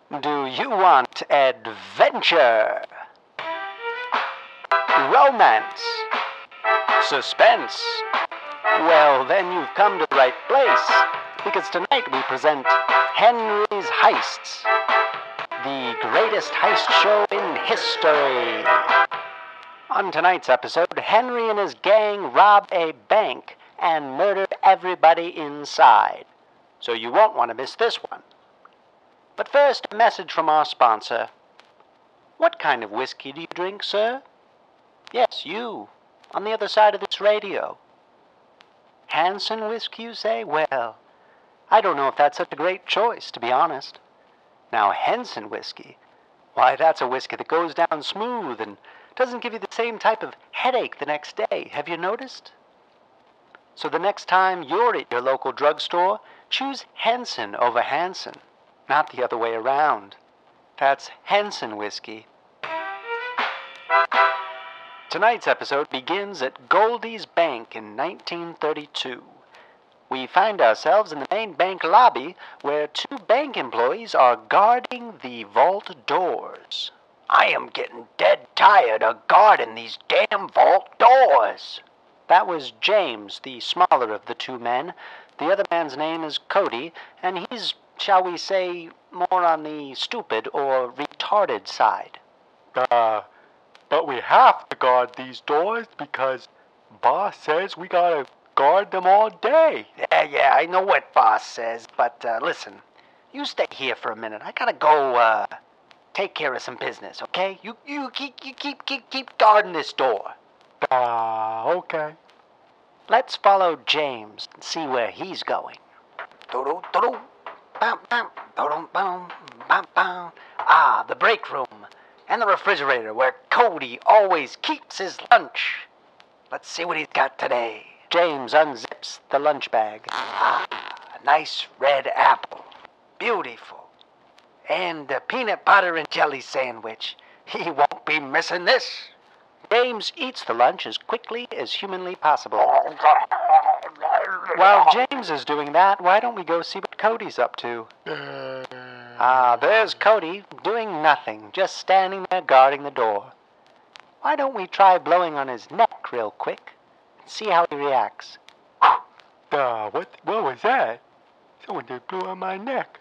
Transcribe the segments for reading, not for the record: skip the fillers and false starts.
Do you want adventure? Romance? Suspense? Well, then you've come to the right place, because tonight we present Henry's Heists, the greatest heist show in history. On tonight's episode, Henry and his gang rob a bank and murder everybody inside. So you won't want to miss this one. But first, a message from our sponsor. What kind of whiskey do you drink, sir? Yes, you, on the other side of this radio. Hansen whiskey, you say? Well, I don't know if that's such a great choice, to be honest. Now, Hensen whiskey, why, that's a whiskey that goes down smooth and doesn't give you the same type of headache the next day. Have you noticed? So the next time you're at your local drugstore, choose Hensen over Hansen, not the other way around. That's Hensen whiskey. Tonight's episode begins at Goldie's Bank in 1932. We find ourselves in the main bank lobby where two bank employees are guarding the vault doors. I am getting dead tired of guarding these damn vault doors. That was James, the smaller of the two men. The other man's name is Cody, and he's, shall we say, more on the stupid or retarded side. But we have to guard these doors because boss says we gotta guard them all day. Yeah, I know what boss says, but listen, you stay here for a minute. I gotta go, take care of some business, okay? You keep guarding this door. Okay. Let's follow James and see where he's going. Ah, the break room and the refrigerator where Cody always keeps his lunch. Let's see what he's got today. James unzips the lunch bag. Ah, a nice red apple. Beautiful. And a peanut butter and jelly sandwich. He won't be missing this. James eats the lunch as quickly as humanly possible. While James is doing that, why don't we go see what Cody's up to? There's Cody, doing nothing, just standing there guarding the door. Why don't we try blowing on his neck real quick and see how he reacts? What was that? Someone just blew on my neck.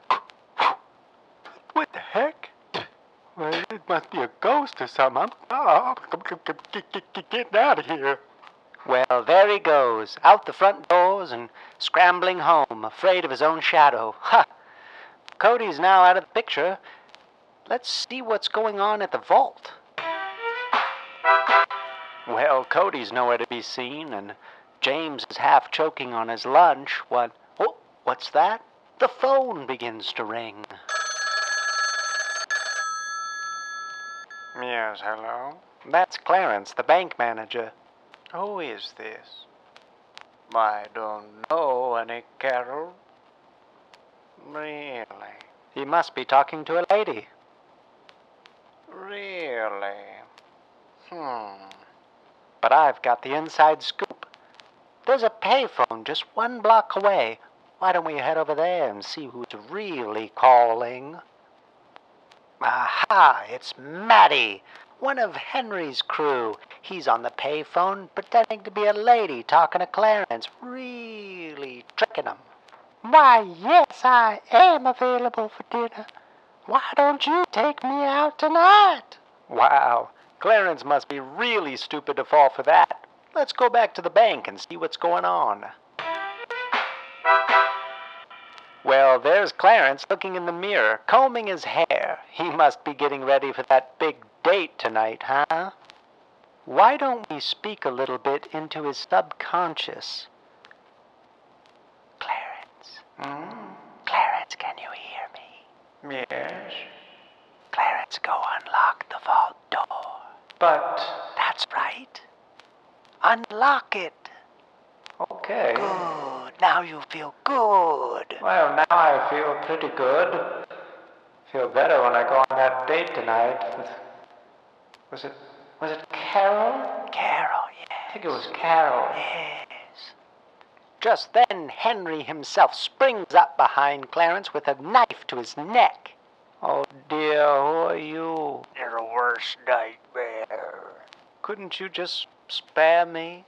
What the heck? Well, it must be a ghost or something. I'm getting out of here. Well, there he goes, out the front doors and scrambling home, afraid of his own shadow. Ha! Cody's now out of the picture. Let's see what's going on at the vault. Well, Cody's nowhere to be seen, and James is half choking on his lunch. What's that? The phone begins to ring. Yes, hello? That's Clarence, the bank manager. Who is this? I don't know any Carol. Really? He must be talking to a lady. Really? But I've got the inside scoop. There's a payphone just 1 block away. Why don't we head over there and see who's really calling? Aha! It's Matty, one of Henry's crew. He's on the payphone pretending to be a lady talking to Clarence, really tricking him. Why, yes, I am available for dinner. Why don't you take me out tonight? Wow, Clarence must be really stupid to fall for that. Let's go back to the bank and see what's going on. Well, there's Clarence looking in the mirror, combing his hair. He must be getting ready for that big date tonight, huh? Why don't we speak a little bit into his subconscious? Clarence. Clarence, can you hear me? Yes? Clarence, go unlock the vault door. But... That's right. Unlock it. Okay. Good. Now you feel good. Well, now I feel pretty good. Feel better when I go on that date tonight with... Was it Carol? Carol, yes. I think it was Carol. Yes. Just then, Henry himself springs up behind Clarence with a knife to his neck. Oh dear, who are you? You're the worst nightmare. Couldn't you just spare me?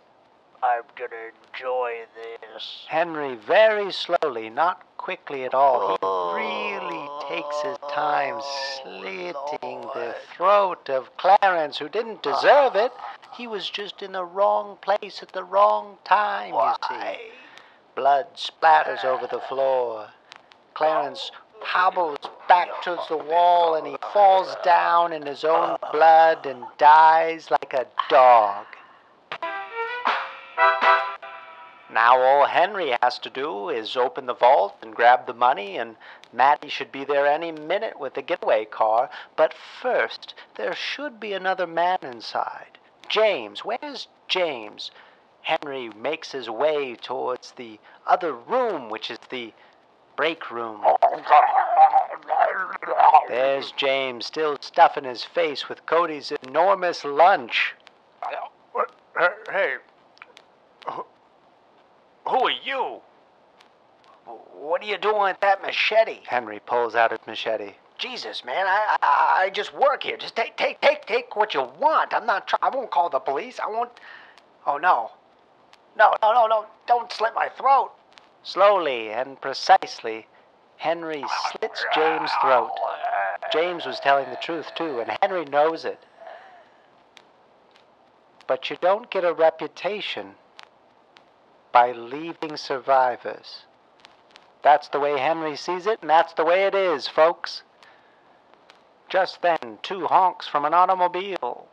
I'm gonna enjoy this. Henry, very slowly, not quickly at all. He really takes his time slitting the throat of Clarence, who didn't deserve it. He was just in the wrong place at the wrong time, you see. Blood splatters over the floor. Clarence hobbles back towards the wall, and he falls down in his own blood and dies like a dog. Now all Henry has to do is open the vault and grab the money, and Matty should be there any minute with the getaway car. But first, there should be another man inside. James, where's James? Henry makes his way towards the other room, which is the break room. There's James, still stuffing his face with Cody's enormous lunch. Hey, who are you? What are you doing with that machete? Henry pulls out his machete. Jesus, man, I just work here. Just take what you want. I won't call the police. I won't. Oh, no. No, don't slit my throat. Slowly and precisely, Henry slits James' throat. James was telling the truth, too, and Henry knows it. But you don't get a reputation by leaving survivors. That's the way Henry sees it, and that's the way it is, folks. Just then, 2 honks from an automobile.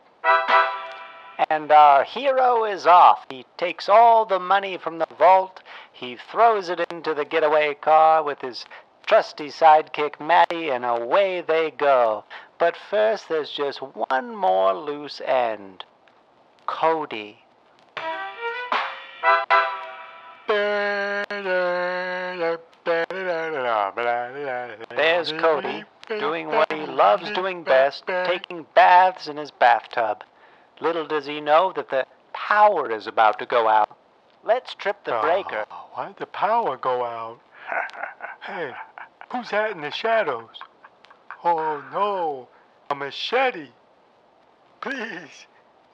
And our hero is off. He takes all the money from the vault. He throws it into the getaway car with his trusty sidekick Matty, and away they go. But first, there's just one more loose end. Cody. There's Cody, doing what he loves doing best, taking baths in his bathtub. Little does he know that the power is about to go out. Let's trip the breaker. Why did the power go out? Hey, who's that in the shadows? Oh no, a machete. Please,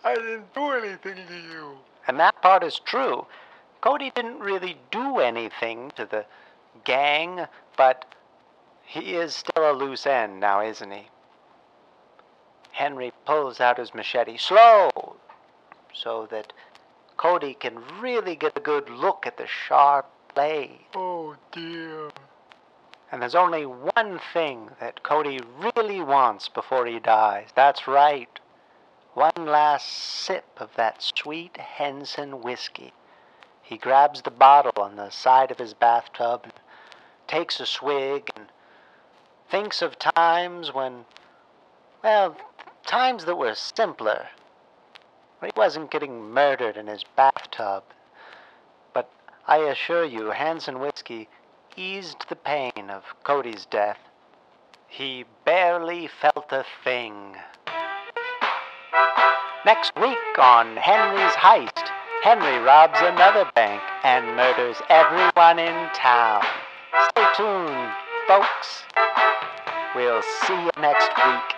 I didn't do anything to you. And that part is true. Cody didn't really do anything to the gang, but he is still a loose end now, isn't he? Henry pulls out his machete slow, so that Cody can really get a good look at the sharp blade. Oh dear. And there's only one thing that Cody really wants before he dies. That's right. One last sip of that sweet Henson whiskey. He grabs the bottle on the side of his bathtub and takes a swig and thinks of times when, well, times that were simpler. He wasn't getting murdered in his bathtub. But I assure you, Henson whiskey eased the pain of Cody's death. He barely felt a thing. Next week on Henry's Heist, Henry robs another bank and murders everyone in town. Stay tuned, folks. We'll see you next week.